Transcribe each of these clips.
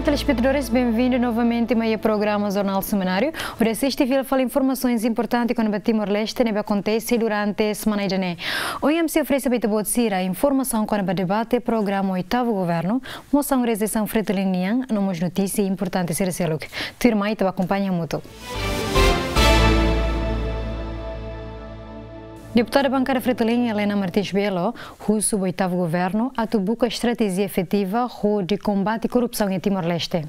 Olá, telespectadores, bem-vindos novamente ao programa Jornal Semanário. Hoje assiste e fala informações importantes quando o Timor-Leste acontece durante a semana de janeiro. Hoje a oferece a informação quando o debate programa oitavo governo, moção realização fretilinian, nomos notícias importantes ser selo. Turma e acompanha muito. Deputada bancária Fretilin, Helena Martins Belo, russo do oitavo governo, atubuca estratégia efetiva de combate à corrupção em Timor-Leste.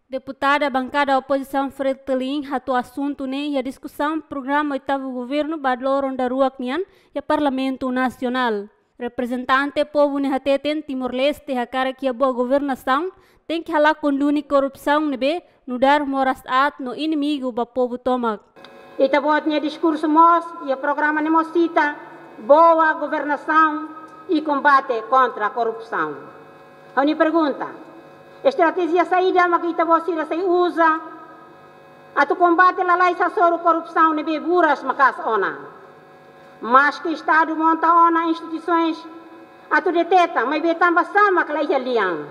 Deputada bancada oposição Fretilin, atu assunto e a discussão programa oitavo governo badloron da rua Knian e Parlamento Nacional. Representante povo nehateten Timor-Leste hakara que a boa governação tem que halar condune corrupção nebe no dar moras at no inimigo ba povo tomak. Ita botnya discurso mos e o programa nemos cita boa governação e combate contra a corrupção. A minha pergunta, estratégia saída mas que ita botira se usa a tu combate la lei sasoro corrupção nebe buras makas ona. Mas que Estado monta ona instituições a tu deteta mas betam basama que la liang.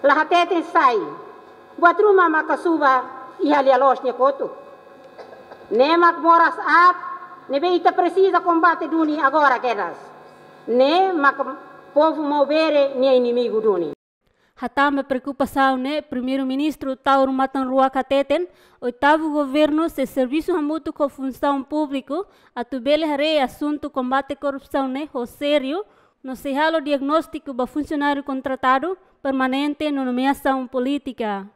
La hatete sai. Buat rumah makasuba e ali alosnya kotu. Nemak moras at, nebe ita precisa combate duni agora quedas. Ne mak povo movere ni inimigo duni. Hatama preocupação primeiro-ministro Tauro Matan Rua Cateten, oitavo governo se serviço hamuto com função público, atubele hare assunto combate corrupção o sério, no se halo diagnóstico ba funcionário contratado permanente no nomeação política.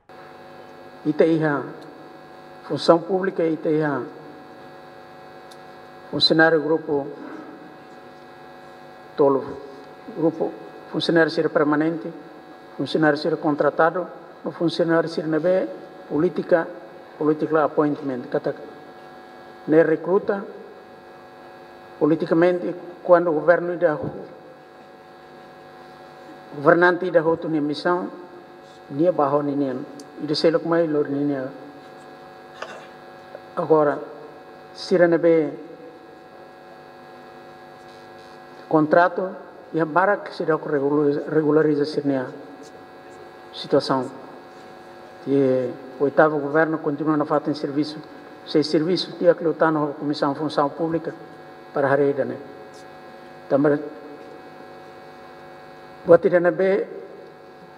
Função pública e tem funcionário grupo tolo grupo funcionário ser permanente, funcionário ser contratado, o funcionário ser nebe política appointment kata ne recruta politicamente quando o governo governante da hotu ne missão nie baho ninian ide selok mai lor ninia. Agora, se receber contrato, e a barak se dá regularização a situação. E o oitavo governo continua a fazer serviço, tinha que lutar na Comissão de Função Pública para a rede, né? Também, buat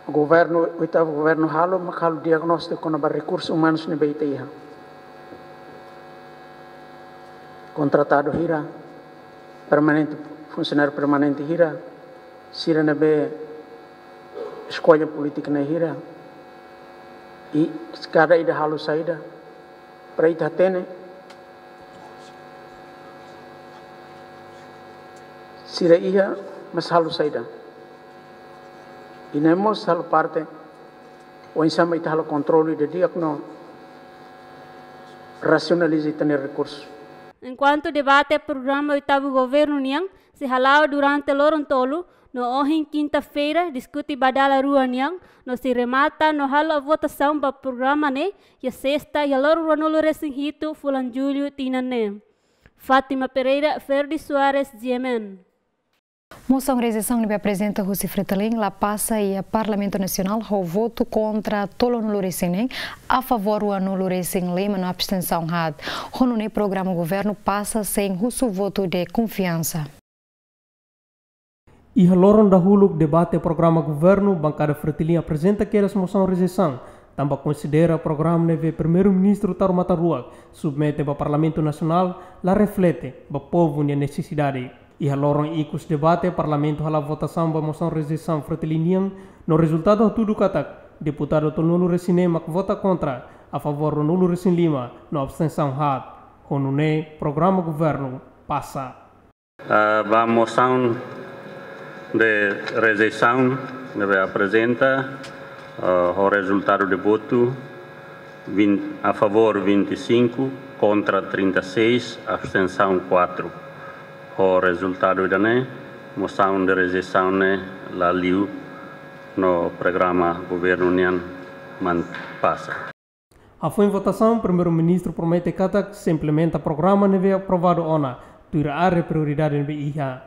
o governo, o oitavo governo halo, mas halo diagnóstico com os recursos humanos na BITIA. Contratado hira, permanente, funcionário permanente hira, sira nabe escolha política na hira, e cada ida halu saída, para ita tene, sira ia, mas halu saída. E nemos halu parte, o insama ita halu controle de diagno, racionalize tene recursos. Enquanto debate programa oitavo governo Niang se halava durante Lorontolo, no ohin quinta-feira discute badala rua Niang, no se remata no halo a votação para programa e a sexta e a loro ranolo resinhito fulan julho tinane. Fátima Pereira, Ferdi Soares, GMN. Moção de realização que apresenta Rússia Fretilin, lá passa e a Parlamento Nacional o voto contra tolo no Lurecinem, a favor do no Lurecin lema na abstenção had. O programa governo passa sem o voto de confiança. E a loron da Jullu debate o programa governo, bancada Fretilin apresenta que essa moção de realização também considera o programa neve primeiro-ministro Tauro Matan Rua submete ao Parlamento Nacional, lá reflete o povo e a necessidade. E a loron icus debate o parlamento hala votação ba moção resolução fretilinian no resultado de tudo katak deputado Tonulu Resinema que vota contra a favor do nulo Resin Lima no abstenção had honune programa governo passa a moção de resolução deve apresenta o resultado de voto a favor 25 contra 36 abstenção 4. O resultado da moção de resolução la liu no programa governo nian man passa. A foi em votação, primeiro-ministro promete que se implementa o programa neve aprovado ona, tuira área prioridade neve iha.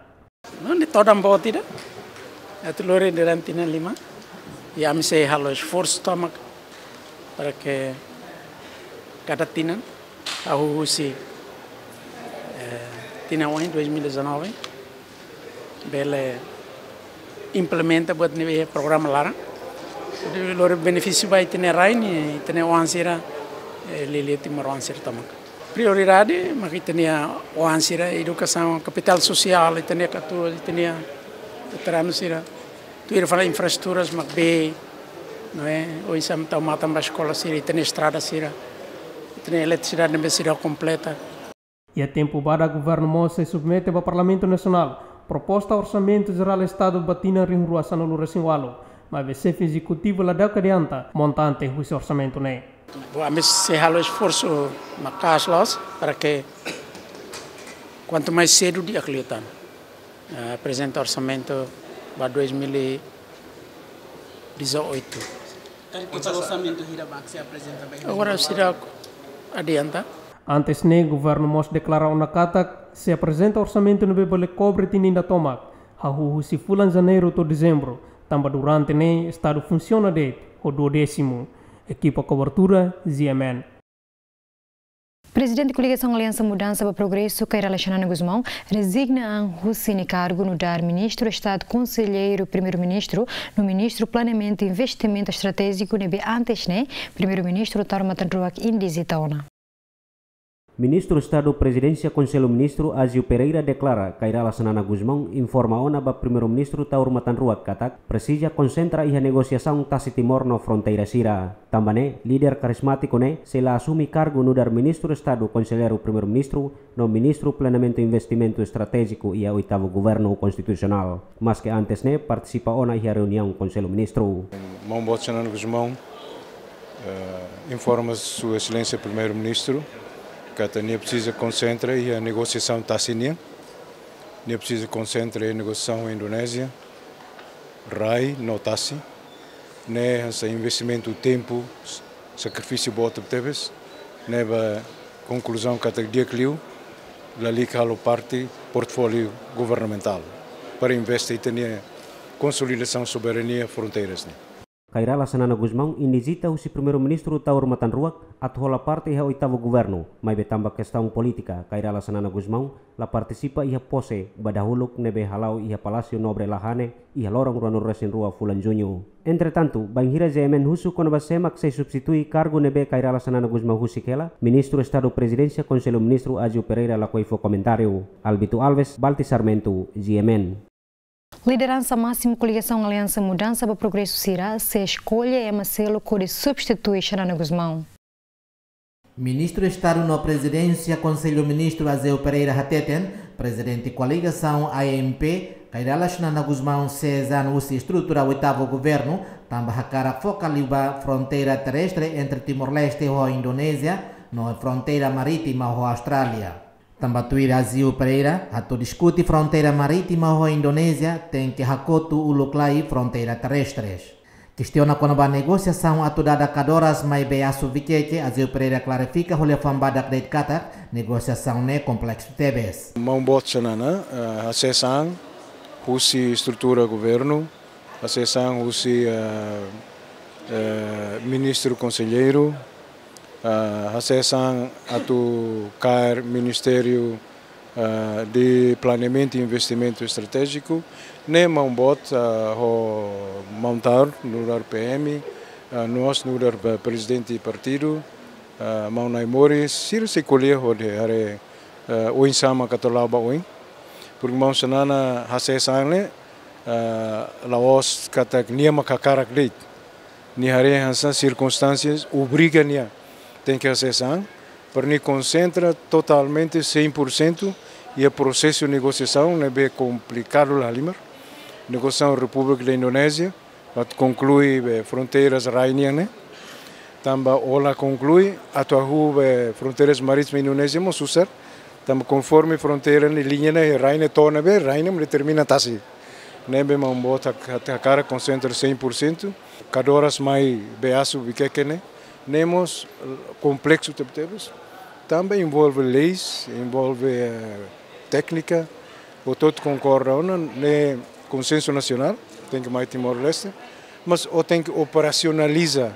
Não de toda boa tira, é tu lore de rantina lima, e a mim se halo esforço toma para que cada tina a Rússia tina em 2019 bele implementa buat nível programa lá o benefício vai ter rain ter o ansira lili timor ansira toma prioridade mas tinha o ansira educação capital social tinha catua tinha terano sira tu ir falar infraestruturas mas bem não é hoje sam tá mata uma escola sira tem estrada sira tem eletricidade na sira completa. E a tempo bada governo Moça submete ao Parlamento Nacional proposta orçamento geral Estado batina rinruasan no Resinwalo, mas o chefe executivo lá da adianta montante esse orçamento né. Vamos se halo esforço macaslos para que quanto mais cedo dia acreditam apresenta orçamento para 2018. O orçamento se apresenta bem. Agora será adianta. Antes ne governo Mos declara una kata se apresenta orçamento no bebole cobre tininda tomak. Hahu si fulan janeiro to dezembro. Tamba durante ne estado funciona de o 12º. Equipa cobertura GMN. Presidente da Coligação Aliança Mudança para Progresso, Kairala Xanana Guzmão, resigna a Hussein cargo no dar Ministro Estado Conselheiro Primeiro-Ministro no Ministro Planeamento e Investimento Estratégico nebe antes ne Primeiro-Ministro Tarmatandruak Indizitaona. Ministro Estado Presidência Conselho Ministro Azio Pereira declara Kairala Sanana Guzmão informa ona ba Primeiro-Ministro Taur Matanruak katak precisa concentra ia negociação Tasi Timor no fronteira Sira. Tambane, líder carismático ne se la assumi cargo no dar Ministro Estado Conselheiro Primeiro-Ministro no Ministro Planeamento e Investimento Estratégico e a 8º Governo Constitucional. Mas que antes ne participa ona ia reunião Conselho Ministro. Mão Sanana Guzmão informa Sua Excelência Primeiro-Ministro que a precisa concentrar a negociação Tassinia, a precisa concentrar a negociação Indonésia, RAI, no Tassi, esse investimento tempo, sacrifício bota teves, a conclusão que a dia cliu, ali que a parte portfólio governamental para investir em consolidação soberania fronteiras. Kairala Sanana Guzmão indizita o Primeiro-Ministro Taur Matanruak atual parte ia 8º governo, mas betamba questão política. Kairala Sanana Guzmão la participa ia pose badahuluk nebe halau ia Palácio Nobre Lahane ia lorong ruano resin rua fulan junho. Entretanto, banhira GMN husu kono basemak se substitui cargo nebe Kairala Sanana Guzmão husikela, Ministro Estado Presidência Conselho Ministro Azio Pereira la coifo comentário. Albito Alves, Balti Sarmento, GMN. Liderança máxima Coligação Aliança Mudança para Progresso Sira se escolhe é Marcelo que substitui Xanana Guzmão. Ministro Estado na Presidência Conselho Ministro Azeu Pereira Hateten, Presidente Coligação AMP, Kairala Xanana Guzmão Cezan usi estrutura 8º Governo, também hakara focaliba fronteira terrestre entre Timor-Leste e Indonésia, na fronteira marítima e Austrália. Tambatuir Azio Pereira, ato discute fronteira marítima ou Indonésia, tem que hakotu uluklai fronteira terrestres. Questiona quando a negociação atudada cadoras mai beaço vikeke, Azio Pereira clarifica olha fambada kredit kata, negociação ne complexo tebes. Mambot sanana, acessam husi estrutura governo, acessam husi ministro conselheiro, acessam atu CAR Ministério de Planeamento e Investimento Estratégico, ne mambot ho montar no dar PM, nós no dar presidente partido, Maunai Moris, sir se colher de are o insama catolaba oin, porque mau sanana acessam ne laos katak niama kakarak deit, ni hare hansa circunstâncias obriga nia tem que acessar, para que concentra totalmente 100% e o processo de negociação não é complicado lá limar. Negociação República da Indonésia, conclui fronteiras rainianas, também ela conclui a fronteiras marítimas indonésias, mas usar, também conforme fronteira na linha na raina torna bem, raina me determina assim. Nebe mambota a cara concentra 100%, cada horas mais beaço biqueque né. Nemos complexo também envolve leis, envolve técnica, o todo concorda no consenso nacional, tem que mais Timor-Leste, mas o tem que operacionalizar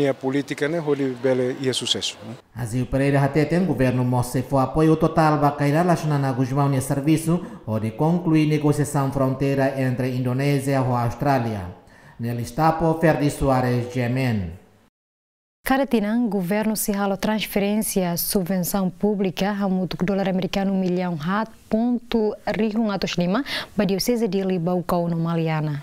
a política, né, onde bele ia sucesso. Azil Pereira Hateten, governo mostra foi apoio total para cair relacionado com Guzmão e serviço, onde conclui negociação fronteira entre Indonésia e Austrália. Nele está por Ferdi Soares GMN. Caratinang, governo se halo transferência subvenção pública a muito dólar americano $1 milhão ponto rihung atos lima, para diocese de Libaucau no Maliana.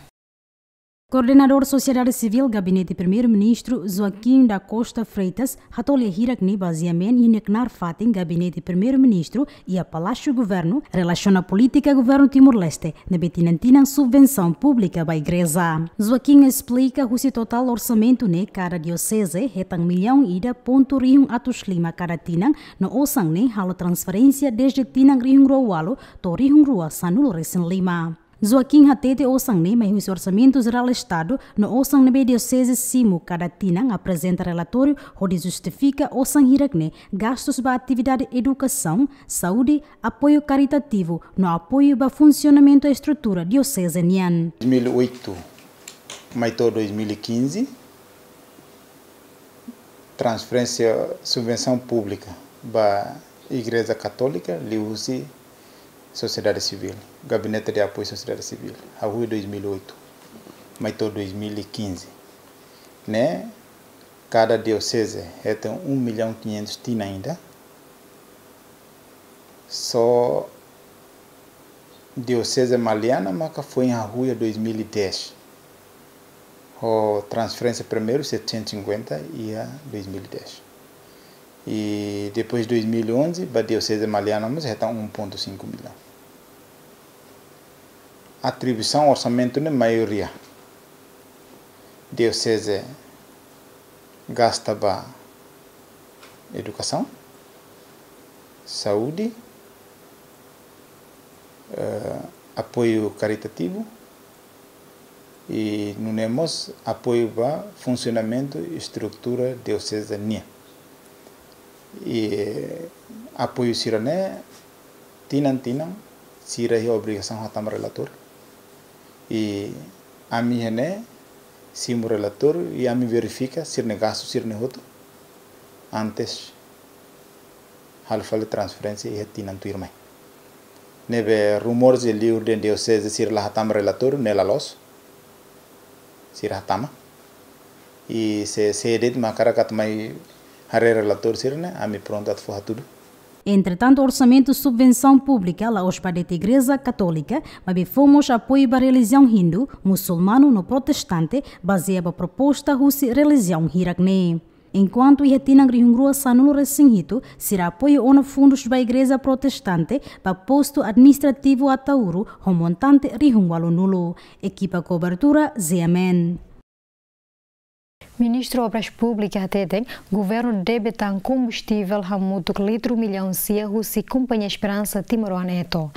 Coordenador Sociedade Civil Gabinete Primeiro-Ministro Joaquim da Costa Freitas hatole hirakni baseamento ineknar fatin Gabinete Primeiro-Ministro e a Palácio Governo relaciona política Governo Timor-Leste na betinantina subvenção pública para a igreja. Joaquim explica o total orçamento ne cada diocese retang milhão ida ponto rihung atos lima cada tinang no osang ne halo transferência desde tinang rihung rualo to rihung rua sanul recém lima. Joaquim Hatete osang ne mais orçamento geral Estado no osang nebe diocese Simo cada tinang apresenta relatório onde justifica osang hirakne gastos para atividade educação, saúde, apoio caritativo no apoio para funcionamento da estrutura diocesaniana. 2008 mais 2015 transferência subvenção pública para a Igreja Católica, liu-se Sociedade Civil, Gabinete de Apoio à Sociedade Civil, a rua 2008, mas 2015, né? Cada diocese tem 1 milhão 500 tina ainda. Só diocese maliana, mas foi em rua 2010. A transferência primeiro 750 e a 2010. E depois de 2011, para a diocese maliana, mas já está 1,5 milhão. Atribuição orçamento na maioria. Diocese gasta para educação, saúde, apoio caritativo e não temos apoio para funcionamento e estrutura diocesania. E apoio sirané tinam sira é obrigação a tam relator e a minha né sim relator e a mim verifica se negaço sirne outro antes hal fale transferência e tinam tu irmã nebe rumores de livro de diocese sir lá tam relator nela los sir hatama e se det macaracat mai hare relator sirne a mim pronto a for tudo. Entretanto, orçamento subvenção pública lá aos para a Igreja Católica, mas fomos apoio para a religião hindu, muçulmano no protestante, baseada na proposta da religião hirakne. Enquanto a Tina Grihungrua Sanulu Resinhito será apoio a fundos da Igreja Protestante para posto administrativo a Tauru, o montante Rihungwalu Nulo. Equipa cobertura GMN. Ministro Obras Públicas atendem, governo deve ter combustível a muito litro milhão se a companhia Esperança Timor Eto.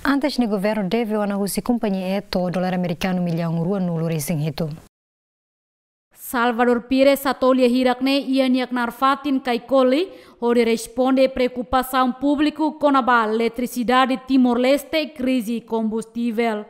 Antes o governo deve a companhia Eto dólar americano milhão rua nulo resinhito. Salvador Pires atolha hirakne ianiak narfatin kaikoli, onde responde preocupação pública com a eletricidade Timor-Leste e crise combustível.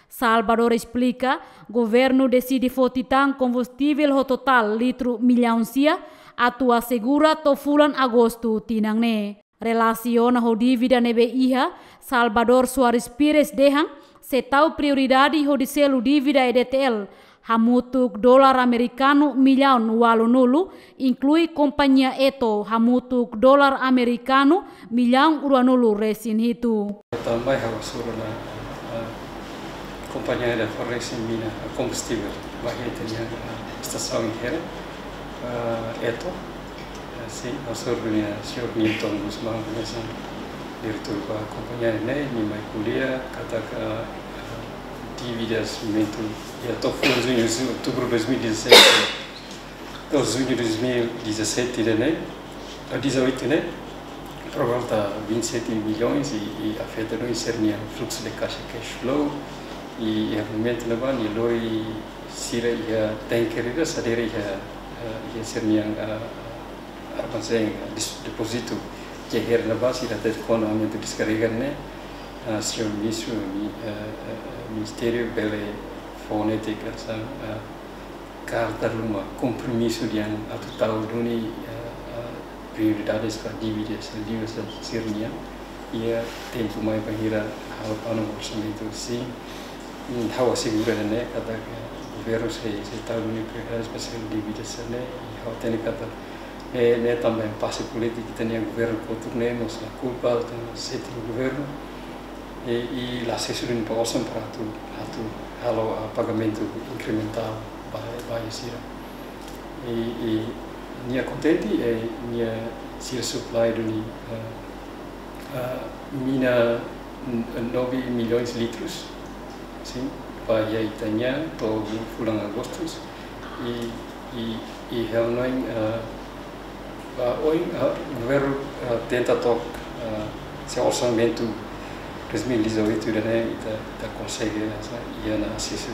Salvador explica, governo decide fotitar combustível ho total litro milhão sia, atua segura to fulan agosto tinangne. Relaciona ho dívida nebe iha, Salvador Soares Pires dehang, setau prioridade ho diselu dívida EDTL, hamutuk dolar americano milhão walonulu, inclui companhia Eto, hamutuk dolar americano milhão uranulu resin hitu. Também companhia da fornecimento de mina combustível bagi tinha estação inteira Eto sim a sorvenia senhor Newton Guzmão nessa virtude a companhia ni mai kuliah kata dívidas mento e até junho outubro 2017 até junho 2017 né a 18 né programa tá 27 milhões e afeta no insernia fluxo de caixa cash flow e realmente levar e loi sira ia tanker ida sadera ia serniang armazém deposito que era na base da economia descarregar né senhor ministro ministério bele fonética carta uma compromisso de a total duni prioridades para dívidas sirnia e tempo mais para ao orçamento sim how segura né cada governo se tal duni prioridades para ser dívidas né e how tem cada né também passe político que tem governo contorne nos a culpa do sétimo governo e lá se surge para orçam para tu halo pagamento incremental vai ser e minha contente minha se supply do mina 9 milhões de litros sim para a Itália para fulang agosto e realmente hoje o governo tenta tocar seu orçamento 2018 né está consegue e na acesso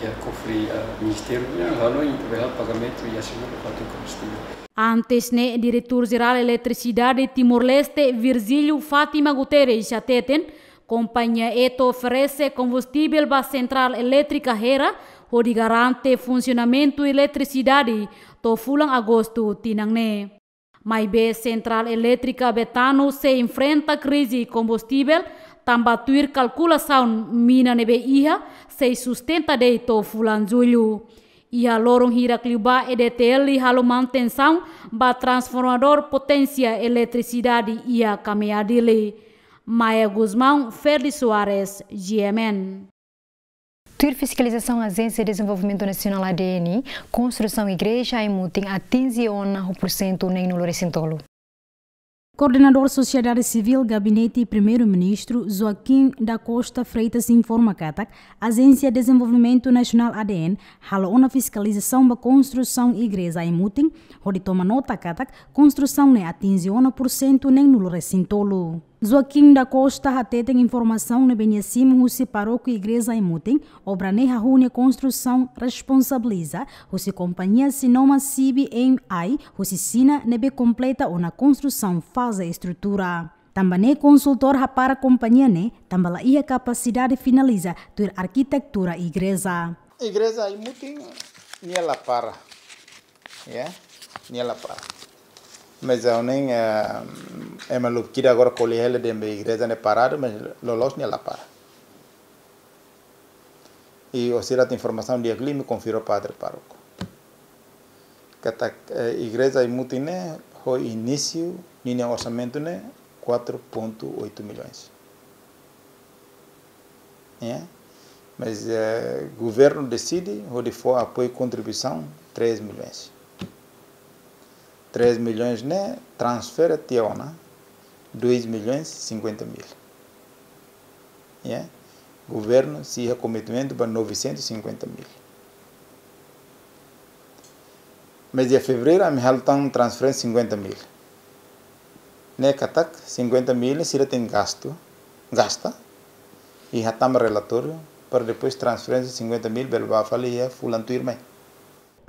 e a cofre ministério não intervalo pagamento e assegura para o combustível. Antes ne diretor-geral eletricidade Timor-Leste Virgílio Fátima Guterres ateten companhia eto oferece combustível para central elétrica Hera onde garante funcionamento eletricidade to fulang agosto tinangne. Mas be central elétrica Betano se enfrenta crise combustível tambatuir calculação mina nebe iha se sustenta de to fulan julho. Iha lorong hira kliuba EDTL halo manutenção ba transformador potência eletricidade ia cameadile. Maia Guzmão, Ferdi Soares, GMN. Tur fiscalização Agência de Desenvolvimento Nacional ADN, construção igreja e mutim atinge 1% nem no Lorecintolo. Coordenador Sociedade Civil Gabinete Primeiro-Ministro Joaquim da Costa Freitas informa que a Agência de Desenvolvimento Nacional ADN halo uma fiscalização da construção igreja em mutim, onde toma nota que a construção ne atinge 1% nem no Lorecintolo. Joaquim da Costa até tem informação ne benhacimo o se paróquia igreja em mutim, obra ne a construção responsabiliza o se companhia sinoma CBMI o se sina nebe completa uma construção fase estrutura. Também consultor para a companhia ne, também lá ia capacidade finaliza tur arquitetura igreja. Igreja em mutim nie la para, nie la para. Mas eu nem é maluco que agora colher ela de igreja não é parado, mas lolos nem lá para. E o senhor tem informação de aqui me confirmou o padre parroco. Que a igreja em Mutine o início nem orçamento né 4,8 milhões. Mas o governo decide onde for apoio e contribuição 3 milhões. 3 milhões né transfere a Tiona 2 milhões 50 mil. Governo se comprometimento para 950 mil. Mês de fevereiro a minha então transfere 50 mil. Né catak 50 mil se tem gasta e já estamos relatório para depois transferência 50 mil pelo falir fulano irmão.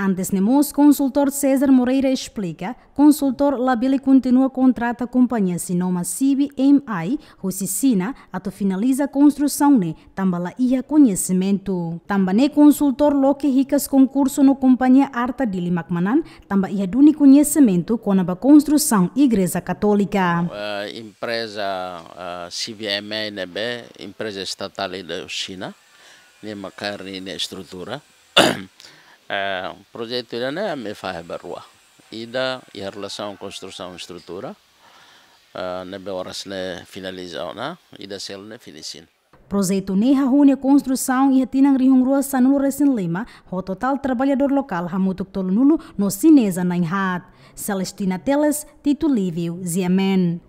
Antes nemos, consultor César Moreira explica, consultor labile continua contrata a companhia sinoma CBMI, o Sina, ato finaliza a construção ne, tambala ia conhecimento. Também consultor loque ricas concurso no companhia Arta Dili Macmanan, também ia duni conhecimento com a construção igreja católica. Empresa CBMI nebe, empresa estatal da China, ne macarne ne estrutura. Projeto ini me faz berua. Ida e a relação construção estrutura nebe horas ne finaliza na ida sel ne finicin. Projeto ne hahune construção e tinang rihung rua sanulo resin lima, o total trabalhador local hamutuk tolunulo no sinesa na inhat. Celestina Teles, Tito Lívio, GMN.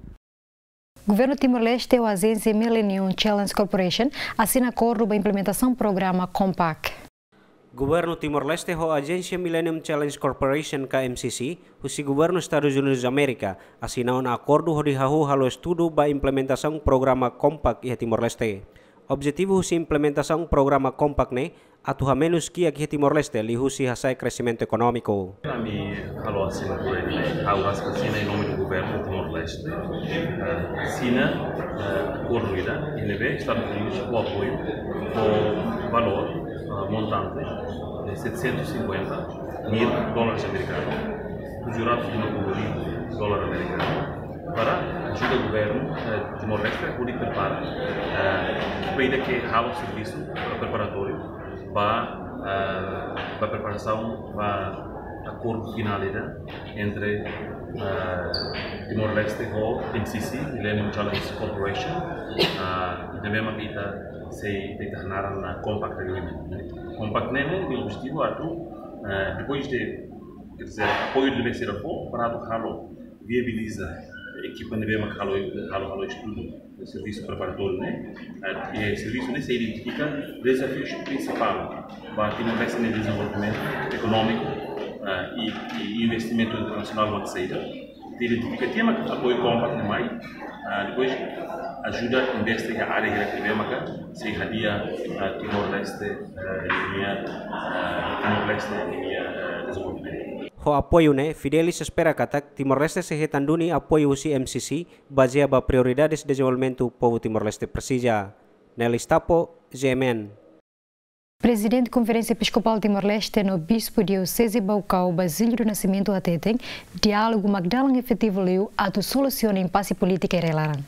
Governo Timor-Leste e a agência Millennium Challenge Corporation assina acordo para a implementação do programa Compact. Governo Timor-Leste ho Agência Millennium Challenge Corporation KMCC, o Governo Estados Unidos da América, assina um acordo ho dihahu halo estudo ba implementação programa Compact e Timor-Leste. Objetivo husi implementação programa Compact ne atuha menos que aqui Timor-Leste li husi hasai crescimento econômico. Kami halo assina por ele, aulas assina em nome do governo Timor-Leste. Assina acordo ida e leve Estados Unidos o apoio o valor montante de $750 mil americanos, do jurado de $1 americano, para ajudar o governo de Timor-Leste a preparar para que há o serviço preparatório para a preparação para acordo final entre Timor-Leste e MCC, Millennium Challenge Corporation, e também a vida se tornar na Compact Agreement. Compact é o objetivo depois de apoio do BCRFO para o viabiliza a equipa de BEMA que estudo o serviço preparatório, e o serviço se identifica desafios principais para Timor-Leste no desenvolvimento econômico e investimento internacional na saída. Identifica tema apoio Compact depois ajuda a investir a área acadêmica, se irradia Timor-Leste em desenvolvimento. Ho apoio Fidelis espera katak Timor-Leste se retanduni apoio si MCC baseado a prioridades de desenvolvimento do povo Timor-Leste precisa. Nel Estapo, GMN. Presidente da Conferência Episcopal Timor-Leste no Bispo Diocese Baucau, Basílio do Nascimento Ateten, diálogo Magdalan efetivo leu a tu soluciona impasse política e relaran.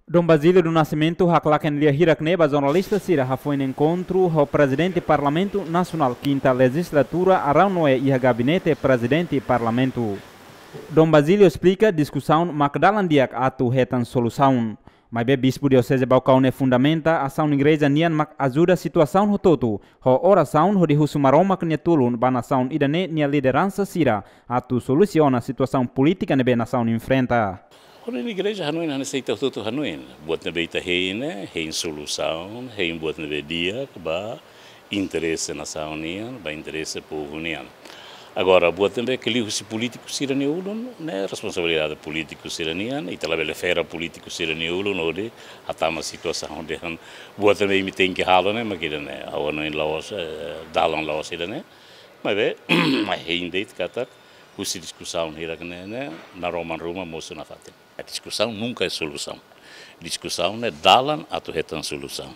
Dom Basílio do Nascimento, Haklaken Lia Hirakneba, jornalista Sira, foi no encontro com o Presidente do Parlamento Nacional, quinta legislatura, Araunoe e o Gabinete Presidente do Parlamento. Dom Basílio explica discussão Magdalan diak atu retan solução. Mas o Bispo Diocese Baucau ne fundamenta a ação igreja nian mak ajuda a situação hototo, ho oração ho de husumaroma que tulun ba nação idane nia liderança Sira, atu soluciona a situação política nebe nação enfrenta. Quando a igreja Hanuin não aceita o todo Hanuin, buat na beita hein solução, hein buat na dia que ba interesse nação nian, ba interesse povo nian. Agora buat também que livros políticos siraniulun, né, responsabilidade político siranian, e também fera político siraniulun, onde há uma situação onde buat também me tem que halar, né, mas que né, a Hanuin laos, dalan laos né, mas hein deit kata Husi discussão né, na Roma moço na fata. A discussão nunca é solução. Discussão é dalan atau retan solução.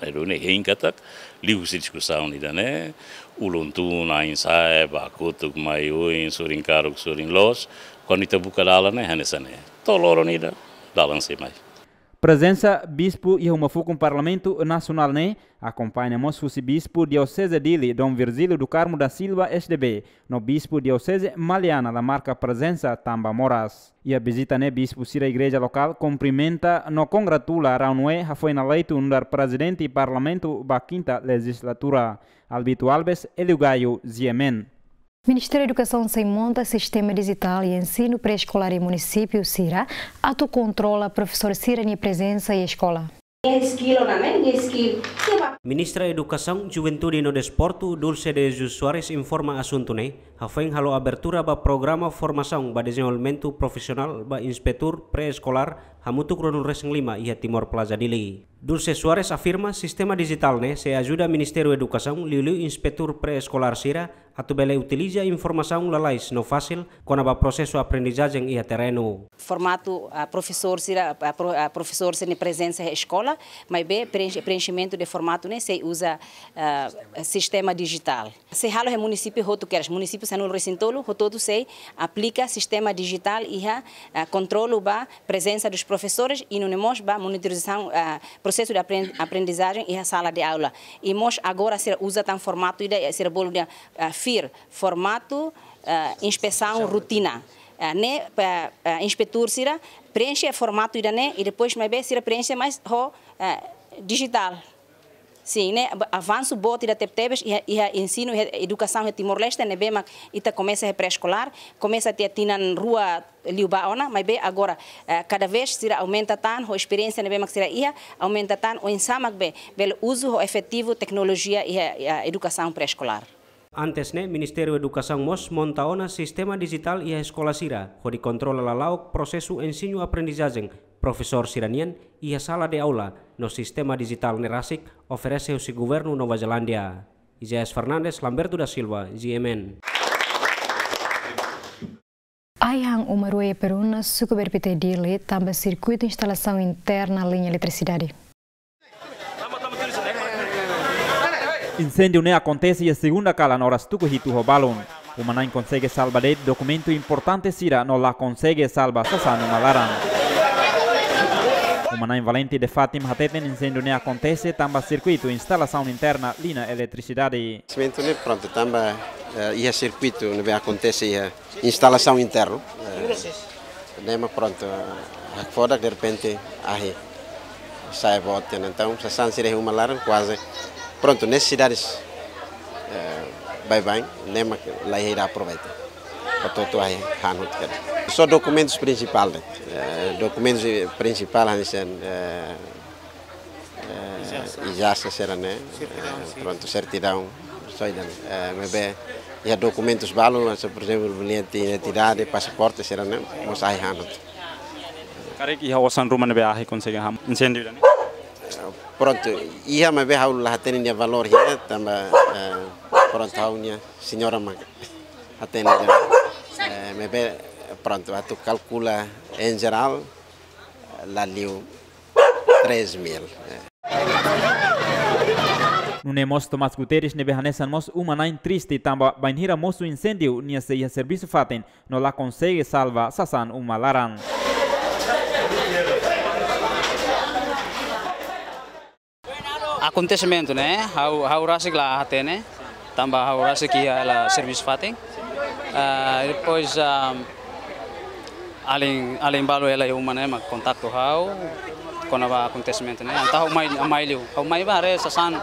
Não é hinkatak, lihusi discussão né, uluntu na insai, bakutuk maiuin, surin karuk, surin los, quando ita buka dalan né, hanesane. Toloro nida, dalan se mais. Presença bispo e uma fucum Parlamento Nacional acompanhamos o bispo diocese dele Dom Virgílio do Carmo da Silva SDB no bispo diocese Maliana da marca presença Tamba Moras. E a visita bispo Sira igreja local cumprimenta no congratula Raunue foi na leito under presidente e parlamento da quinta legislatura. Albito Alves, Eliugaio, GMN. Ministério da Educação sem monta sistema digital e ensino pré-escolar em município Sira, atu controla professor Sira em presença e escola. Ministra Educação, Juventude e no Desporto, Dulce de Jesus Soares informa assunto hafeng halo abertura ba programa formação ba desenvolvimento profissional ba inspetor pré-escolar hamutu kronul reseng 5 ia Timor Plaza Dili. Dulce Soares afirma sistema digital se ajuda Ministério Educação liu inspetor pré-escolar Sira atu bele utiliza informação lalais no fácil com a processo aprendizagem ia terreno. Formato professor Sira professor sem presença na escola, mas preenchimento de formato se usa sistema digital. Se halo é município hotu queres município sanul recintolo hototo se aplica sistema digital e controlo ba presença dos professores e no nemos ba monitorização processo de aprendizagem e a sala de aula. E nós agora se usa tam formato e se bolo de FIR, formato inspeção rotina. Inspetor Sira preenche formato e depois mais Sira preenche mais digital. Sim, avanço bote da teptebes e ensino e educação em Timor-Leste, mas ita começa a pré-escolar, começa a ter tinan rua liubaona, mas agora cada vez será aumenta tan a experiência mas será aumenta tan o ensamak belo uso efetivo tecnologia e a educação pré-escolar. Antes Ministério Educação mos montaona sistema digital e a escola Sira, onde controla lauk processo ensino-aprendizagem, professor Siranian e a sala de aula no sistema digital Nerasic oferece o governo Nova Zelândia. Isaías Fernandes, Lamberto da Silva, GMN. Ayang umarue peruna suku berpite dile tambah circuito instalação interna linha eletricidade. Incêndio ne acontece a segunda kala na horas tuku hitu robalon. O manai consegue salvar de documento importante sira no lá consegue salvar sasano malaran. O manai valente de Fátima hateten incêndio ne acontece tamba circuito instalação interna lina eletricidade. Cimento ne pronto tamba ia circuito ne acontece instalação interna. Nema pronto foda de repente aí sai volta então sasan sira uma laran quase pronto necessidades bem nema lá irá aproveita para todo aí hanut só documentos principais hansen já será né pronto certidão só ainda me e documentos balu por exemplo bilhete de identidade passaporte será né mas aí hanut Kare que hawasan rumah nebe ahi consegue ham incêndio né pronto ia me ver lá tem dia valor here tamba pronto haunya senhora mag atende me ver pronto tu calcula em geral lá liu 3.000 Nune mos Tomás Guterres nebe hanesan mos nain triste tamba banhira mos o incêndio nia seia serviço faten no lá consegue salva sasan laran acontecimento né how rasik lá até né também how rasik que ela serviço fatem depois além balo ela né mas contato how quando vai acontecimento né então how mai bare sasan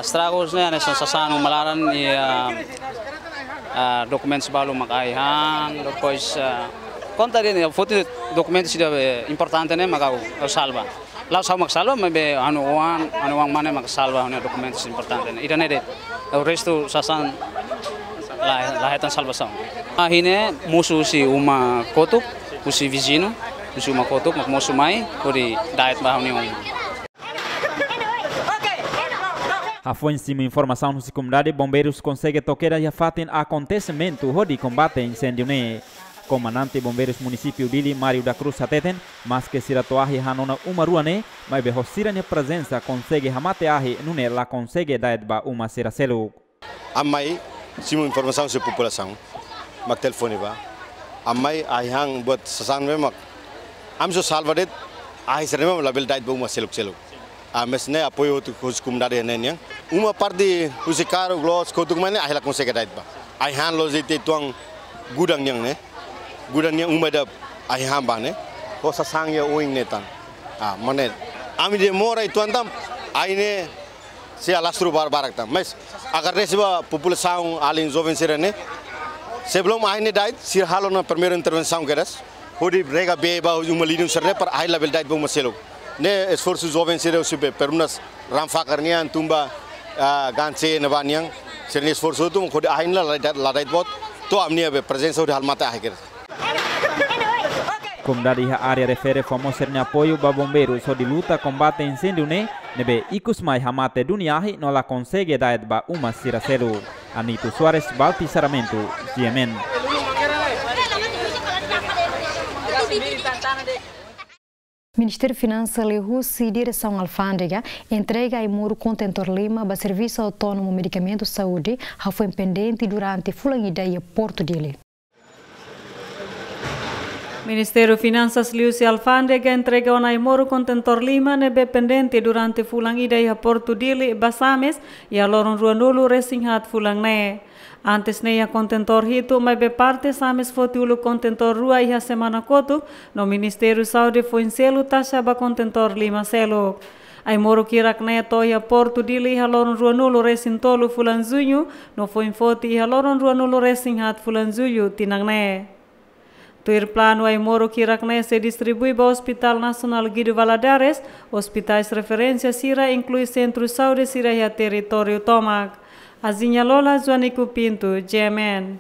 estragos né nessa sasan malaran e documentos balo makaihan depois conta dele foto documentos importante né makau salva Lá só salva, mas anuang mana mak salva documentos importantes. Ida nede, o resto sasan lá é salvação. Ahine musuh si uma kotuk, usi vizinho, usi uma kotuk, mak musuh mai, kuri diet bahau ni A fonte de informação nos comunidade bombeiros consegue tocar e fatem acontecimento de combate incêndio ne. Comandante Bombeiros Município Dili, Mário da Cruz Ateten, mas que se ratoahi hanona uma rua ne, mas behosira ne presença consegue hamate ahi nune lá consegue daetba uma seracelo. Amai, simu informação sobre população, mak telefone ba. Amai ahang buat sasan memak. Am so salvadet ahi serem label daetba uma seluk. Mesne apoio tu comunidade nenya. Uma parte usikaro gloss kotuk mane ahi lá consegue daetba. Ahang lozite tuang gudang yang ne. Gudangnya umada ahi hamba ne, ko sasang ya uing netan, manet. Ami de mora itu antam, aine se alastru barak tam. Mas agar resiba população alin jovem serane, sebelum aine dait sir halona primeira intervenção keras, hodi rega beba uma lidum serane par ahi level dait bom maselo. Ne esforço jovem serane sube perunas ramfakarnya tumba ganse nevaniang, serane esforço tu hodi aine la dait bot, to amnia be presença hodi halmata ahi keras. Comunidade a área refere fomos ser apoio ba bombeiros de luta combate incêndio ne nebe ikus mai hamate duniahi no la consegue daet ba uma siracelo. Anito Soares Balti Saramento, GMN. Ministério da Finanças e Direção Alfândega entrega a Muro Contentor Lima para Serviço Autônomo Medicamento Saúde, que foi pendente durante a ideia Porto dele. Ministério Finanças e Alfândega entrega o Muro Contentor Lima nebe pendente durante fulang ideia Porto dele Basames e a Loron Ruanulu Resinhat fulang ne. Antes neia contentor hito mai be parte sames fotiulu contentor rua iha semana kotu no Ministério Saúde foi selo taxa ba contentor lima selo. Ai moro kirak ne toia Porto dili iha loron ruanulu resin tolu fulan zunyu no foi foti iha loron ruanulu resin hat fulan zuyu tinang ne. Tuir plano ai moro kirak ne se distribui ba Hospital Nacional Guido Valadares, hospitais referência sira inclui Centro Saúde sira iha território Tomac. Azinha Lola Joanico Pinto, GMN.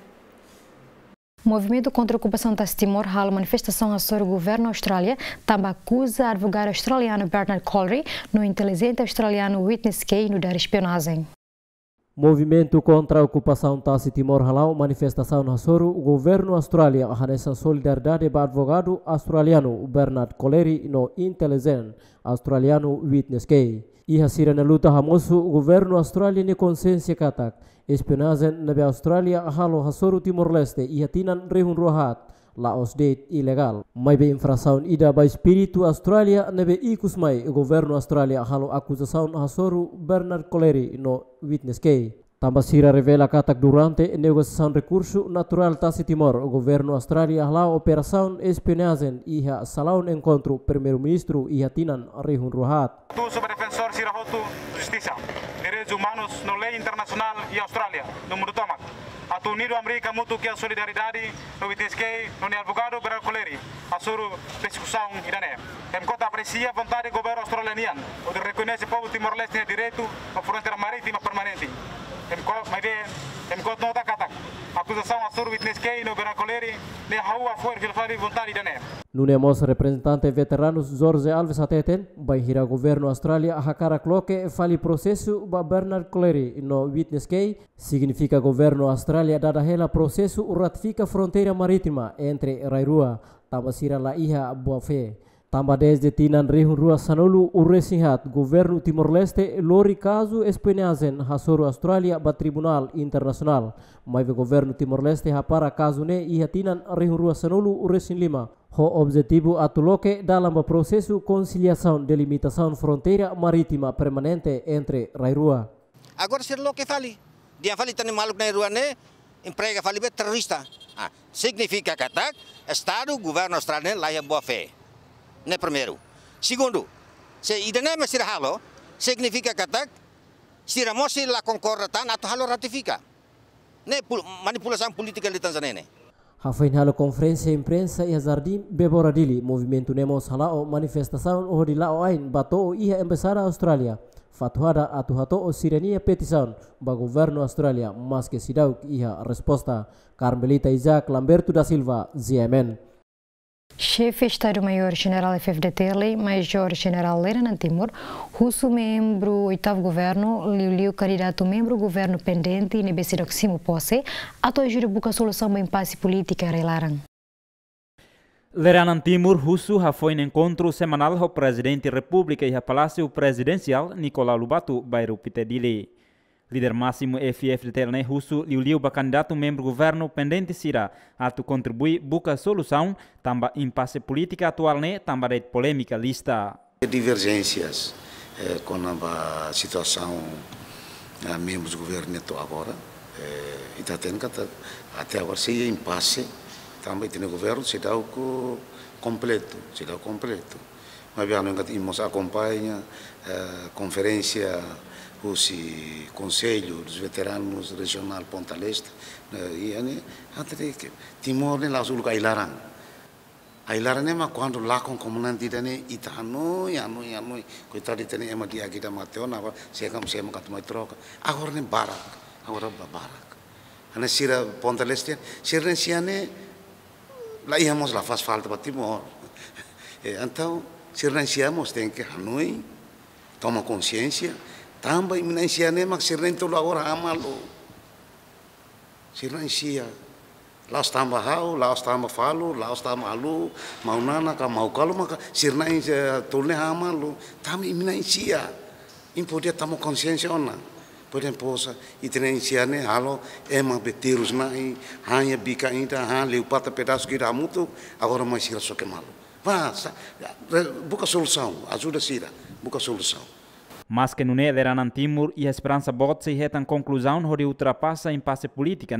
O movimento contra a ocupação da Timor há manifestação sobre o governo Austrália também acusa o advogado australiano Bernard Collery no inteligente australiano Witness Kay no dar espionagem. Movimento contra a ocupação da Timor halau manifestação na Soro o governo Austrália a solidariedade para o advogado australiano Bernard Collery no inteligente australiano Witness Kay. Iha sira na luta hamosu governo Austrália ni konsensya katak. Espionagem na Austrália halo hasoru Timor-Leste iha tinan rehun rohat. Laos date ilegal. Mai be infração ida ba espírito Austrália nebe ikus mai governo Austrália halo acusação hasoru Bernard Colery no witness key. Tambah sira revela katak durante negosiação recurso natural Tasi Timor, governo Austrália halau operação espionagem iha salaun encontro primeiro-ministro iha tinan rehun rohat. Tu sobre defensor sira hotu justiça, direitos humanos no lei internacional e Austrália, no mundo tomak. Atu Unido América mutu que a solidariedade no BTSK, no advogado Bernard Colery, a suru discussão irane. Emkota aprecia a vontade do governo australiano, o de reconhecer o povo Timor-Leste tem direito à fronteira marítima permanente. Emkota nota katak. Acusação a suru BTSK no Bernard Colery, ne haua foi que ele vontade irane. Nunemos representante veteranos Jorge Alves Ateten, vai hira governo Austrália hakara cloque fali processo ba Bernard Colery no witness key, significa governo Austrália dada hela processo ratifica fronteira marítima entre Rairua, tambah sira la iha boa fé. Tambah desde tinan rehun rua sanolu uresihat governo Timor-Leste lori caso espionagem hasoru Austrália ba tribunal internasional. Mai ve governo Timor-Leste hapara caso ne iha tinan rehun rua sanolu uresin lima. Ho objetivo atuloke dalam processo conciliação delimitação fronteira marítima permanente entre Rairua. Agora ser lo que fali. Dia fali tani maluk na Rairua ne emprega fali be terrorista. Significa que Estado, governo australiano lá é boa fé. Ne primeiro. Segundo, se idane sira halo, significa que sira mosi la concordatan atau halo ratifica. Ne manipulação política de Tanzania. Hafain halo konferensi imprensa iha zardim beboradili movimento nemos halao manifestação ohdi lao ain bato iha embasada Australia. Fatuhada atu hato o sirenia petição ba governo Australia mas que sidau iha resposta. Carmelita Isaac Lamberto da Silva, GMN. Chefe Estado-Maior General FFDT, Major-General Leran Timor, russo membro 8º governo, liu candidato membro governo pendente e nebesidoximo posse, ato juri buka solução para impasse política relaran. Leran Timor, russo, foi no encontro semanal com o presidente da República e o Palácio Presidencial, Nicolau Lubatu, bairro Pitedile. Líder máximo FFDT russo liu ba candidato membro governo pendente sira atu contribui buka solução tamba impasse política atual tamba de polêmica lista. Divergências com a situação membros do governo agora e tá tendo até agora se impasse também tem o governo se dá o completo mas bem nós temos acompanha conferência o Conselho dos Veteranos Regional Ponta Leste e até Timor nem lá o lugar Ailaran é mas quando lá com comandante dane itano ya noi coitado de é mas dia kita mateo na se kat mai troca agora nem barak ana sira Ponta Leste sira siane lá íamos lá faz falta para Timor então sira siamos tem que Hanoi toma consciência também menansiane mak sirento lo agora amalo sirnancia lá estamos hau lá estamos falo lá estamos alu mau nana ka mau kalu maka sirnancia tolne amalo também menansia impodia tamo consciência ona podem posa e tenensiane halo ema betirus nai hanya bika inda han leupata pedaço que ramuto agora mais sira só que malo mas buka solução ajuda sira buka solução. Mas que não é Leran Timor e a esperança bot se retam conclusão de ultrapassa impasse política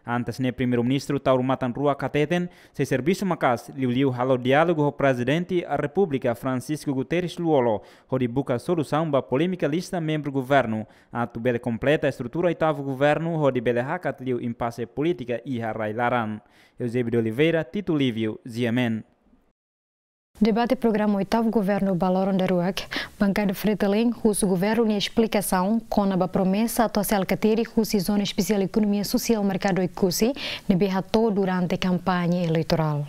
antes primeiro-ministro Tauro Matan Rua Cateten se serviço macas liu halo diálogo com o presidente da República Francisco Guterres Luolo de busca solução para polêmica lista membro governo a tubele completa a estrutura 8º governo de bele hakat liu impasse política e harailaran. Eusébio de Oliveira, Tito Lívio, GMN. Debate programa 8º governo Baloron da Ruak, bancada Fretelin, russo governo e explicação com a promessa atual cateri russo zona especial economia social mercado e cusi nebehato durante a campanha eleitoral.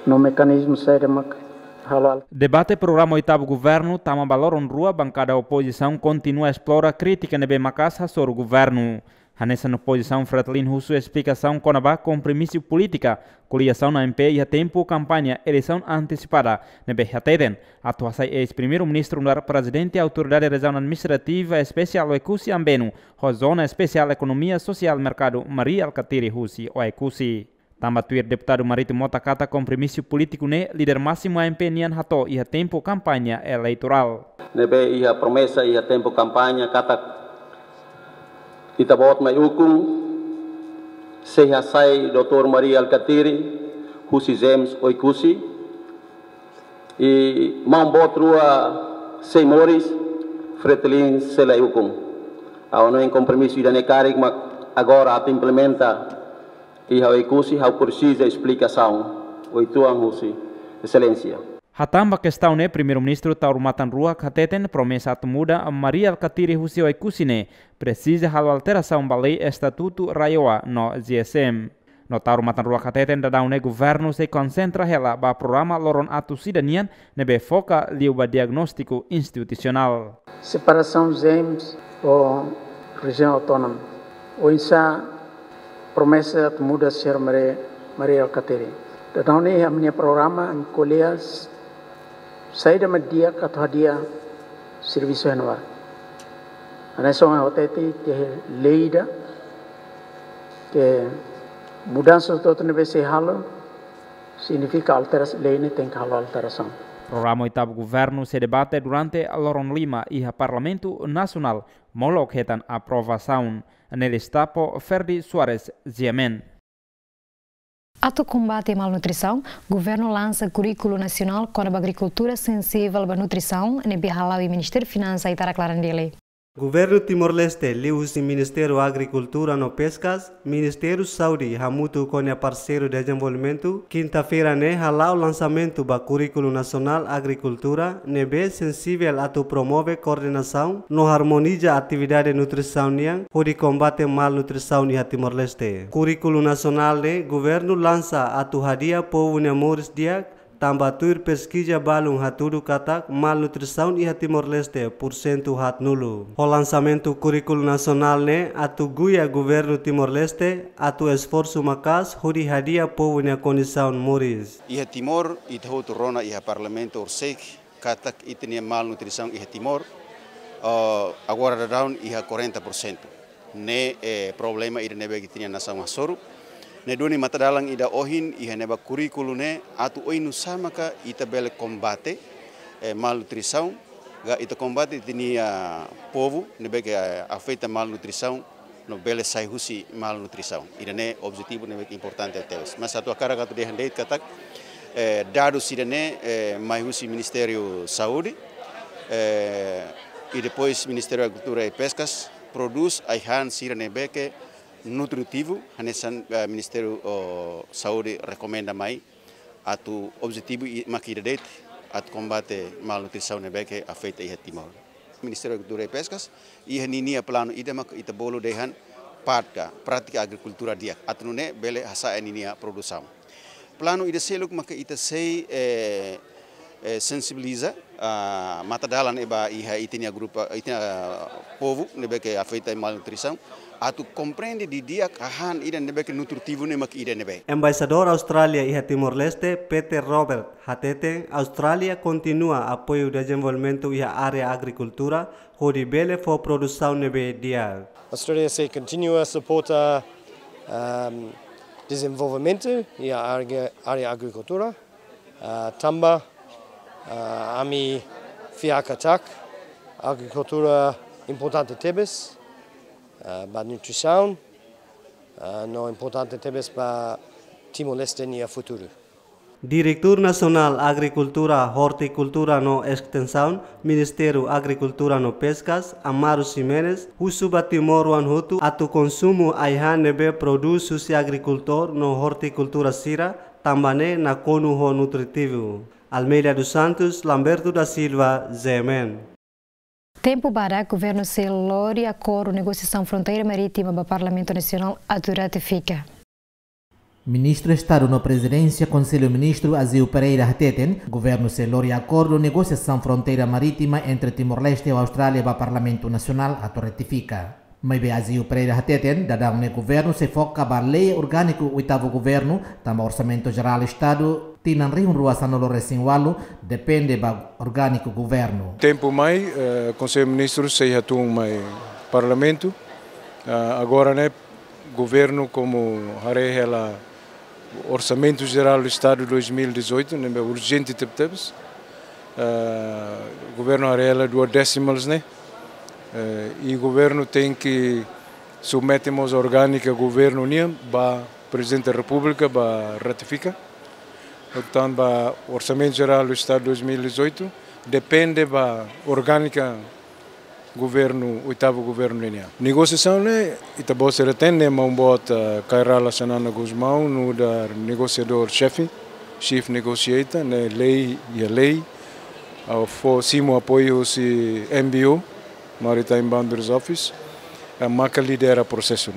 No mecanismo sério halal. Debate programa 8º governo tama Baloron Rua bancada oposição continua a explorar crítica nebe macasa sobre o governo. Nessa oposição, Fretilin Husu explicação com a compromisso política, coligação na MP e a tempo campanha eleição antecipada. Nebe hateden, atuação ex-primeiro-ministro do presidente autoridade regional administrativa especial o Ecusi Ambenu, zona especial economia social mercado Maria Alcatiri Husi o Ecusi. Tambatuir deputado marítimo Motakata compromisso político ne líder máximo MP Nian Hato e a tempo campanha eleitoral. Nebe e a promessa e a tempo campanha kata kita bot mai hukum sehasai Dr. Maria Alcatiri Husi James Oikusi e mambot rua Seymoris Fretilin selai hukum ao em compromisso da necaric mas agora a implementa e a Oikusi how precisa explicação oituang Husi excelência. Hatamba questão ne primeiro-ministro Taur Matan Ruak hateten promessa muda Maria Alcatiri Husi Oikusine precisa hal alteração balei estatuto raioa no GSM. No Taur Matan Ruak hateten dadau ne governo se concentra hela ba programa loron atu sidanian nebe foca liu ba diagnóstico institucional. Separação James ou região autônoma. O insa promessa muda ser Maria Alcatiri. Dadau ne a minha programa em colheias saída media atau dia serviço renovar. Anessa uma hoteti que leida que mudança todo nível se halo significa alteração lei ne tem que halo alteração. Programa oitavo governo se debate durante a Loron Lima e a Parlamento Nacional molok hetan aprovação nele estapo Ferdi Soares GMN. Ato combate à malnutrição, o governo lança currículo nacional com a agricultura sensível à nutrição, ne Bihalau e Ministério Finanças e Taraclarandele. Governo Timor-Leste, liu-se Ministério Agricultura no Pescas, Ministério Saudi, hamutu com a parceiro de desenvolvimento, quinta-feira ne halau lançamento do currículo nacional agricultura, nebe sensível a tu promove coordenação, no harmoniza atividade de nutrição niang, pode combate malnutrição em Timor-Leste. Currículo nacional ne, governo lança a tu hadia povo neamores diak, tambatur pesquisa balung hatudu katak malnutrição e Timor-Leste % hat nulo. O lançamento currículo nacional ne atu guia governo Timor-Leste atu esforço macas hudi hadia povo na condição moris. E Timor e tu rona e parlamento orsek katak itenia malnutrição e Timor agora down e 40%. Ne problema ida nebe itenia nação asoro. Ne doni matadalang ida ohin iha neba currículo ne atu oinu sama ka ita bele combate malnutrição ga ita combate tinia povo nebe que afeta malnutrição no bele sai husi malnutrição ida ne objetivo nebe importante até mas atu akara ka tu de handeit katak dados ida ne mai husi Ministério Saúde e depois Ministério Agricultura e Pescas produz aihan sira nebe que nutritivo, hanesan Ministério Saúde recomenda mais atu objetivo makiredet at combate malnutrição nebeke afeta e Timor. Ministério Agricultura e Pescas e haninia plano ida mak ita bolo dehan prática agricultura dia atune bele hasa aninia produção. Plano ida seluk maka ita sei sensibiliza matadalan eba iha itinia grupo itina povo nebeke afeta malnutrição atu compreende di dia kahan ida nebe que nutritivo ne mak ida nebe. Embaixador Austrália e Timor-Leste Peter Robert hatete Austrália continua apoio de desenvolvimento e área agricultura hodi bele for produção nebe dia. Australia se continua suporta desenvolvimento e área agricultura tamba ami fiakatak agricultura importante tebes para nutrição, não importante também para Timor-Leste no futuro. Diretor Nacional Agricultura, Horticultura no Extensão, Ministério Agricultura no Pescas, Amaro Jiménez, usuba Timor wan hutu atu consumo aihan nebe produtos e agricultor no horticultura sira, tambane na conuho nutritivo. Almeida dos Santos, Lamberto da Silva, GMN. Tempo para o governo se lore acordo negociação fronteira marítima do Parlamento Nacional a ratifica. Ministro Estado na Presidência, Conselho Ministro Azil Pereira Hateten, governo se lore acordo negociação fronteira marítima entre Timor-Leste e Austrália do Parlamento Nacional a ratifica. Mas bem, Azil Pereira Hateten, dadang ne governo se foca ba lei orgânico oitavo governo, tamba orçamento geral do Estado, tinan rihun ruasan no Resinwalu, depende ba orgânico governo. Tempo mai, Conselho de Ministros se atua mai Parlamento, agora né, governo como haré orçamento geral do Estado 2018, né, urgente teptebs, governo haré 2 décimas, né? E o governo tem que submetemos orgânica governo união para presidente da República para ratificar. Então, para orçamento geral do Estado 2018 depende da orgânica governo oitavo governo união. Negociação né, itabo se retém mas bota Cairala Sanana Guzmão no da negociador chefe, chief negotiator, né, lei e a lei, simo apoio se MBO Maritime Boundaries Office, a marca lidera o processo.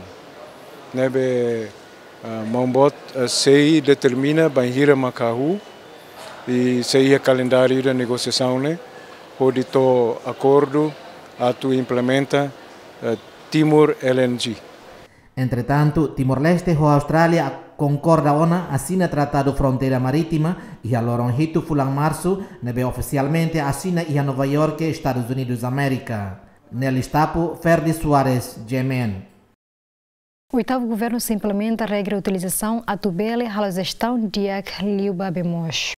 Nebe Mambot sei determina banhira macahu e sei o calendário da negociação né, onde to acordo a tu implementa Timor LNG. Entretanto, Timor-Leste e a Austrália concorda ona assina Tratado Fronteira Marítima e a Loronhito fulang março nebe oficialmente assina e a Nova York, Estados Unidos da América. Nel Estapo, Ferdi Soares, GMN. O oitavo governo se implementa a regra de utilização a tubele a gestão diak liuba bemos.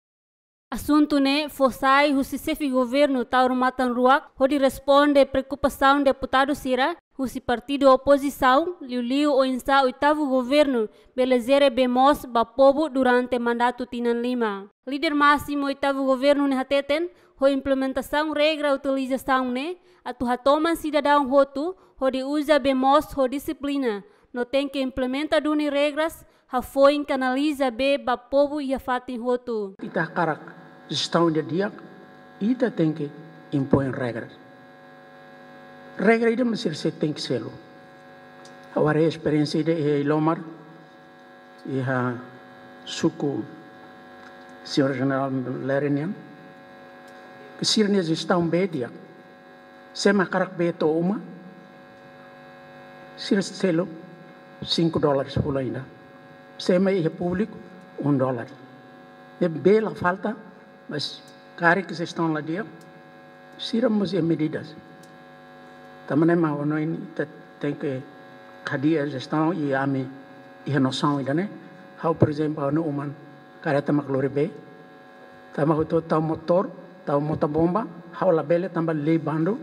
Assunto ne fossai o CCF governo Tauro Matan Ruak, onde responde preocupação deputado Sira, o partido oposição liu o insa oitavo governo belezere bemos ba povo durante mandato Tinan Lima. Líder máximo oitavo governo ne hateten, a implementação regra utilização ne a toma cidadão roto, onde usa bemos a disciplina, não tem que implementa duni regras, a foi canaliza be ba povo e a fatin roto. Ita karak gestão de dia, ita tem que impor regras. Regra ida mas se tem que ser. Agora a experiência de Ilomar e a suco senhor general Lerenian, que sirne gestão be dia. Sema karak beto uma, sir selo $5 por ainda. Sema é público $1. É bela falta, mas cara que estão lá dia, siramos as medidas. Também mas não tem que cada gestão e a me e noção ainda né. How por exemplo no human cara tá maclore be, tá macuto tá motor, tá motobomba, how la bela também lei bando.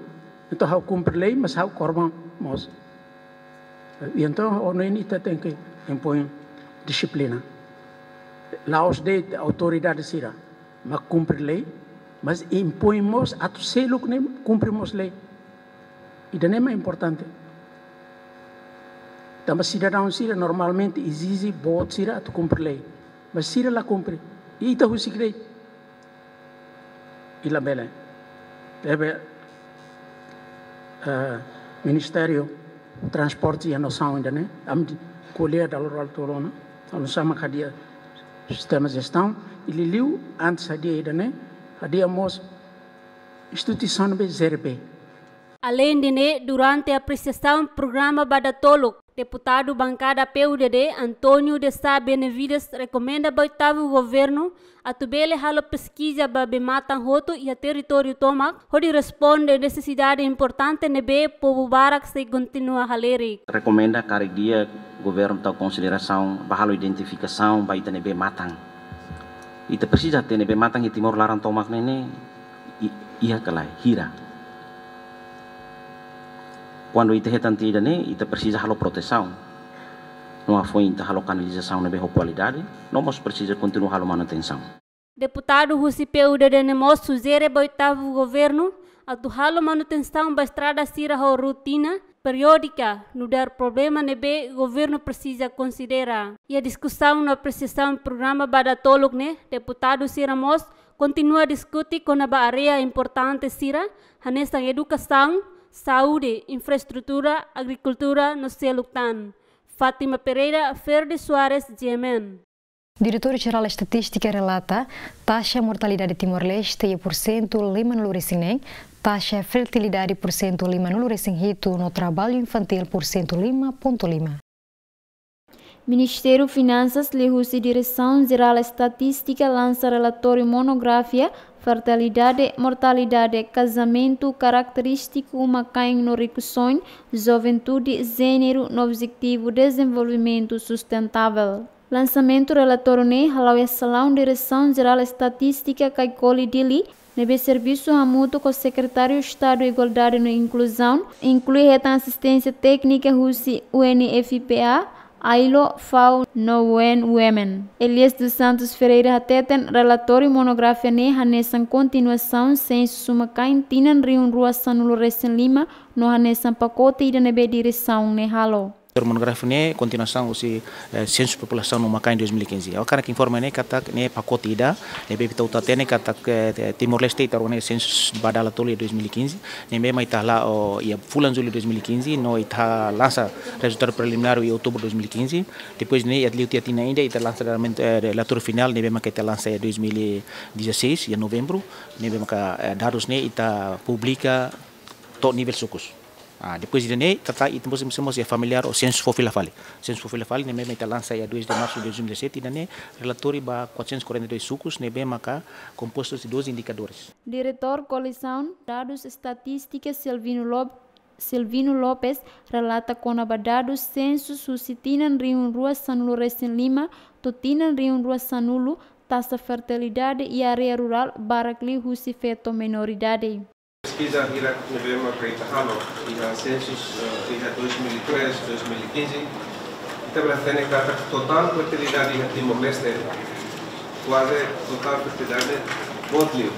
Então, how cumprir lei, mas how corban mos. E então, o noinita tem que impor disciplina. Lá os de autoridade sira, mas cumprir lei, mas impõemos a tu selo que nem cumprimos lei. E daí é mais importante. Então, cidadão sira normalmente exige bot sira a tu cumprir lei, mas sira lá cumpre. E ita husik lei. E lá bela. Ministério do Transporte e a noção ainda, né? A colher da Loral Tolona, a noção que havia sistema de gestão, ele liu antes havia ainda, né? Havia mos instituição de ZRB. Além de né, durante a apreciação programa Badatolok, deputado bancada PUDD Antônio de Sá Benevides recomenda ao oitavo governo a tubele halo pesquisa para matan roto e a território tomak, onde responde a necessidade importante nebe povo barak se continua haleri. Recomenda que dia governo tal consideração bahalo identificação baita nebe matan. Ita precisa ter nebe matan e Timor larang tomak nene ia kalai hira. Quando ita retantida né, ita precisa halo proteção. Não há foi halo canalização nebe qualidade, não mas precisa continuar halo manutenção. Deputado Rusipeu de Denemos sugere ao oitavo governo a tu halo manutenção da estrada sira a rotina periódica no dar problema nebe governo precisa considerar. E a discussão na apreciação do programa Badatolok né, deputado Siramos continua a discutir com a área importante sira, a nesta educação, saúde, infraestrutura, agricultura no Seluktan. Fátima Pereira, Ferdi Soares, GMN. Diretor-Geral da Estatística relata taxa mortalidade de Timor-Leste e % lima no Lurisinem, taxa de fertilidade por cento lima no recém-rito no trabalho infantil por cento lima. Ministério Finanças, Lehusi Direção Geral Estatística lança relatório monográfica Fertilidade, Mortalidade, Casamento, Característico, Macain no Ricuções, Juventude, Gênero, no Objetivo Desenvolvimento Sustentável. Lançamento relatório ne halau e Salão Direção Geral Estatística Kaikoli Dili, nebe serviço mútuo com o Secretário de Estado de Igualdade e Inclusão, inclui a assistência técnica Rusi UNFPA, AILO, FAO, no Women. Elias dos Santos Ferreira Hateten, relatório monográfico ne hanesan continuação sem sumacain tinan riun rua sanulo recém lima no hanesan pacote e nebe direção ne halo. O monográfico é continuação do censo de população no Macau em 2015. O cara que informa é que é pacote ida, é bem então até né que Timor-Leste está organizando censo de badala tolo em 2015, nem bem mais está lá o ia fulan julho 2015, no está lança resultado preliminar em outubro 2015, depois né ele tinha ainda está lança relatório final, nem bem mais que está lança em 2016 em novembro, nem bem mais dados né está publica todo nível sucos. Depois de né, temos é familiar o censo fofila fale. Censo fofila fale, nem bem lança a 2 de março de 2017 e né relatório ba 442 sucos, nem bem maca compostos de 12 indicadores. Diretor Colisão Dados Estatísticas Silvino Lopes relata com dados censos suscitinan riun rua sanulo recém lima, totinan riun rua sanulo, taxa fertilidade e área rural barakli husi feto menoridade. Pesquisa Irak Novembro Caetano e a census de 2003, 2015, kita berarti kata total fertilidade em Timor-Leste, quase total fertilidade bodliu.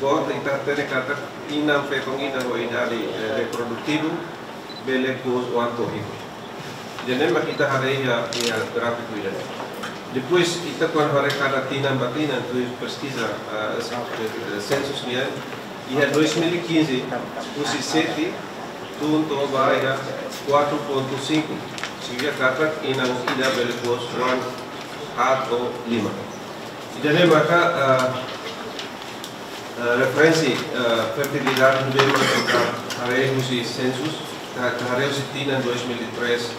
Bod kita tene kata inam fetong ina ho idade reprodutivo, bele pos o antohico. Jadi kita hari ya gráfico ida. Depois kita quando hari cada tinam batina tu pesquisa census nia. E em 2015, o C7 tunto vai a 4.5, significa que não ida belpos 1 ou lima. E daí maka referência fertilidade no bem mais harei o census, harei o census 2003,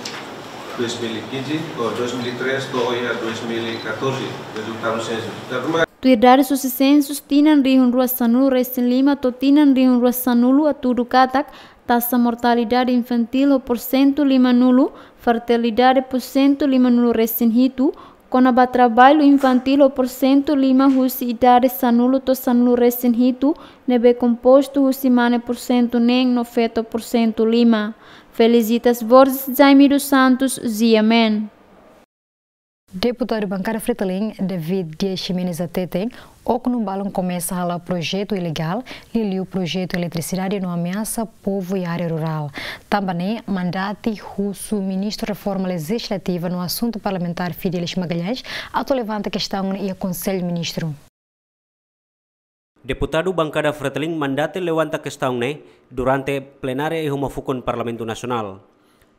2015 ou 2003 to 2014 resultado do census. Tuidade sucesensus tinan rihun rua sanulu recém lima totinan rihun rua sanulu a tudo katak, taxa mortalidade infantil por cento lima nulo, fertilidade por cento lima nulo recém hito, Konaba trabalho infantil por cento lima husi idade sanulo to sanulo recém hito, nebe composto husi mane por cento nem no feto por cento lima. Felicitas Borges Jaime dos Santos, Ziamen. Deputado bancário Fretilin, David Dias Ximenes Ateten, o que no balão começa a falar projeto ilegal, lhe o projeto eletricidade não ameaça povo e área rural. Também mandate russo ministro de reforma legislativa no assunto parlamentar Fidelis Magalhães, auto levanta questão e aconselho ministro. Deputado bancada Fretilin mandate levanta questão durante plenária e uma fukun Parlamento Nacional.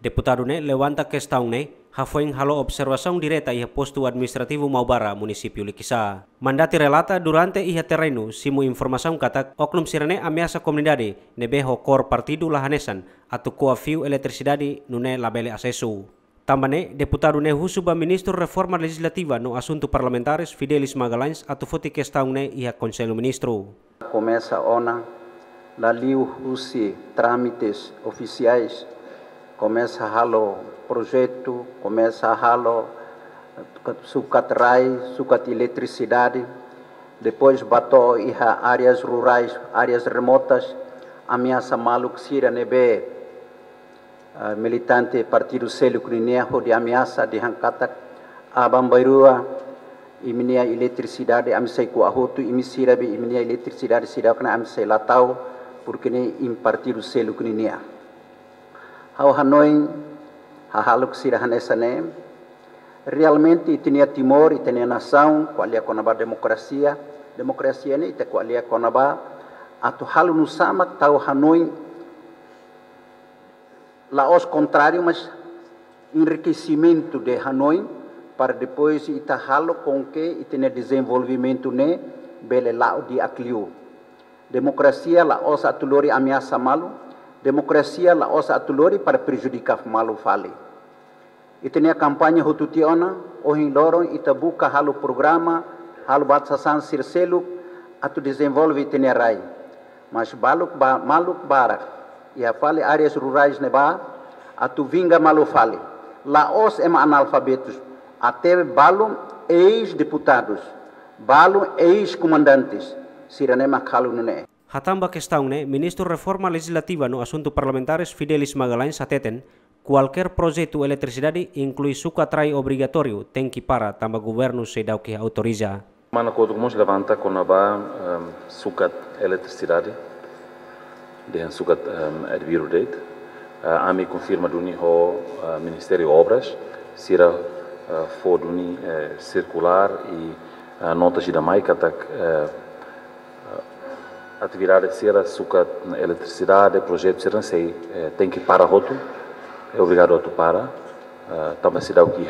Deputado levanta questão hafoing halo observação direta iha posto administrativo Maubara, município Likisa. Mandati relata durante iha terreno simu informação katak oknum sirane ameaça comunidade nebeho cor partido lahanesan atau coafiu eletricidade nune labele acesso. Também deputado husuba ministro reforma legislativa no assunto parlamentares Fidelis Magalhães atau foti questão iha conselho ministro. Começa ona la liu husi trâmites oficiais. Começa a halo projeto, começa a halo sucatrai, sucat eletricidade, depois bato iha áreas rurais, áreas remotas, ameaça maluco sira nebe militante partido Selu Crinejo de ameaça de hankatak abambairua iminia eletricidade amsei ku ahotu imisira be iminia eletricidade sira kana amsei latau porque ne im partido Selu Crinejo. Ao Hanoi, a haluk sirahanesane, realmente tinha Timor e tinha nação, qual é a conaba democracia ne ite qual é a conaba atu halu no sama tau Hanoi, lá os contrário, mas enriquecimento de Hanoi para depois ita halu com que tinha desenvolvimento ne bele lao de Acliu. Democracia la osa atulori ameaça malu, democracia la osa atulori para prejudicar malu fale. E tem a campanha hotutiona, ohin lorong itabuka halu programa, halu batsasan sirselu, atu desenvolve itinerai. Mas maluk barak, e a fale áreas rurais neba, atu vinga malu fale. La os ema analfabetos, até balo ex-deputados, balo ex-comandantes. Hatamba questão, Ministro Reforma Legislativa no Assunto Parlamentares Fidelis Magalhães sateten, qualquer projeto eletricidade inclui suca trai obrigatório tem que para tamba governo se dá o que autoriza. Mana kodumos levanta com a suca eletricidade, de suca adviro date, a me confirma do Ministério Obras, será for do circular e notas de mai katak atividade será suca eletricidade, projeto será sei tem que para roto, é obrigado a para, também se dá o que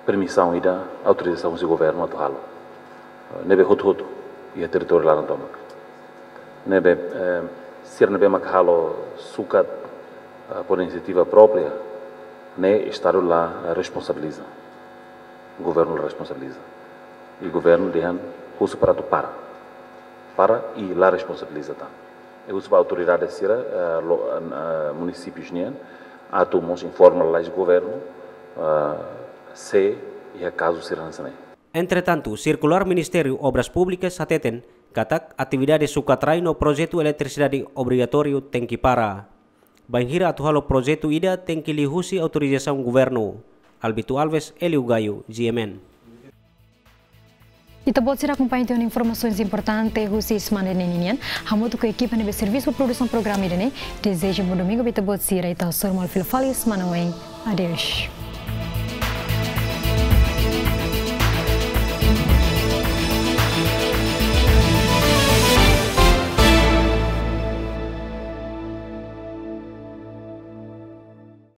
permissão e da autorização do governo a torrá-lo. Nebe roto e a território lá no tomac. Nebe ser nebe macalo suca por iniciativa própria, Estado lá responsabiliza, o governo responsabiliza e o governo deixa uso para e lá responsabiliza tá. Eu uso para a autoridade será municípios atomos informa lá o governo se e a caso será nessa. Entretanto, circular Ministério Obras Públicas ateten katak atividade sukatrai no projeto eletricidade obrigatório tem que para. Banhira atual projeto ida tem que lihusi autorização governo. Albito Alves, Eliu Gaio, GMN. E também será acompanhado de informações importantes do Semanário GMNTV. Hamutu com a equipe de serviço de produção programa irene. Desejo um bom domingo, bita bot sira e tal sormal filfali semana. Adeus.